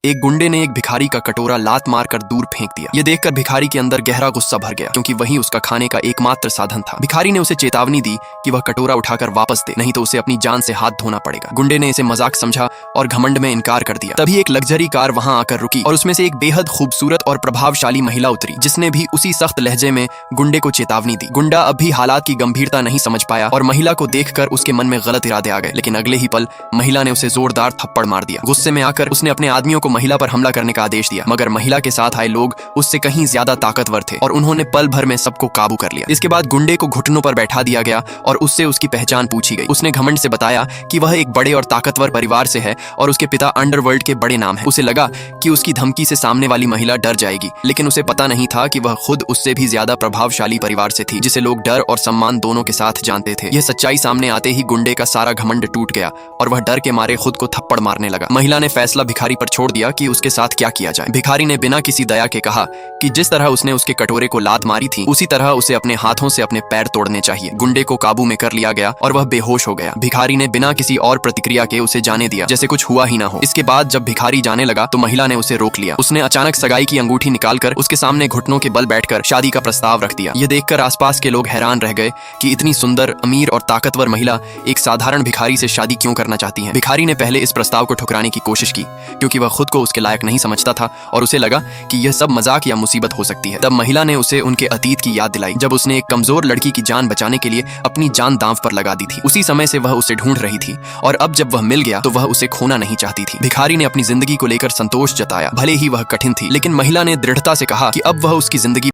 एक गुंडे ने एक भिखारी का कटोरा लात मारकर दूर फेंक दिया। ये देखकर भिखारी के अंदर गहरा गुस्सा भर गया, क्योंकि वही उसका खाने का एकमात्र साधन था। भिखारी ने उसे चेतावनी दी कि वह कटोरा उठाकर वापस दे, नहीं तो उसे अपनी जान से हाथ धोना पड़ेगा। गुंडे ने इसे मजाक समझा और घमंड में इनकार कर दिया। तभी एक लग्जरी कार वहां आकर रुकी और उसमें से एक बेहद खूबसूरत और प्रभावशाली महिला उतरी, जिसने भी उसी सख्त लहजे में गुंडे को चेतावनी दी। गुंडा अब भी हालात की गंभीरता नहीं समझ पाया और महिला को देखकर उसके मन में गलत इरादे आ गए, लेकिन अगले ही पल महिला ने उसे जोरदार थप्पड़ मार दिया। गुस्से में आकर उसने अपने आदमियों को महिला पर हमला करने का आदेश दिया, मगर महिला के साथ आए लोग उससे कहीं ज्यादा ताकतवर थे और उन्होंने पल भर में सबको काबू कर लिया। इसके बाद गुंडे को घुटनों पर बैठा दिया गया और उससे उसकी पहचान पूछी गई। उसने घमंड से बताया कि वह एक बड़े और ताकतवर परिवार से है और उसके पिता अंडरवर्ल्ड के बड़े नाम है। उसे लगा कि उसकी धमकी से सामने वाली महिला डर जाएगी, लेकिन उसे पता नहीं था कि वह खुद उससे भी ज्यादा प्रभावशाली परिवार से थी, जिसे लोग डर और सम्मान दोनों के साथ जानते थे। यह सच्चाई सामने आते ही गुंडे का सारा घमंड टूट गया और वह डर के मारे खुद को थप्पड़ मारने लगा। महिला ने फैसला भिखारी पर छोड़ दिया कि उसके साथ क्या किया जाए। भिखारी ने बिना किसी दया के कहा कि जिस तरह उसने उसके कटोरे को लात मारी थी, उसी तरह उसे अपने हाथों से अपने पैर तोड़ने चाहिए। गुंडे को काबू में कर लिया गया और वह बेहोश हो गया। भिखारी ने बिना किसी और प्रतिक्रिया के उसे जाने दिया, जैसे कुछ हुआ ही ना हो। इसके बाद जब भिखारी जाने लगा तो महिला ने उसे रोक लिया। उसने अचानक सगाई की अंगूठी निकालकर उसके सामने घुटनों के बल बैठकर शादी का प्रस्ताव रख दिया। यह देखकर आसपास के लोग हैरान रह गए कि इतनी सुंदर, अमीर और ताकतवर महिला एक साधारण भिखारी से शादी क्यों करना चाहती है। भिखारी ने पहले इस प्रस्ताव को ठुकराने की कोशिश की, क्योंकि वह खुद को उसके लायक नहीं समझता था और उसे लगा कि यह सब मजाक या मुसीबत हो सकती है। तब महिला ने उसे उनके अतीत की याद दिलाई, जब उसने एक कमजोर लड़की की जान बचाने के लिए अपनी जान दांव पर लगा दी थी। उसी समय से वह उसे ढूंढ रही थी और अब जब वह मिल गया तो वह उसे खोना नहीं चाहती थी। भिखारी ने अपनी जिंदगी को लेकर संतोष जताया। भले ही वह कठिन थी, लेकिन महिला ने दृढ़ता से कहा कि अब वह उसकी जिंदगी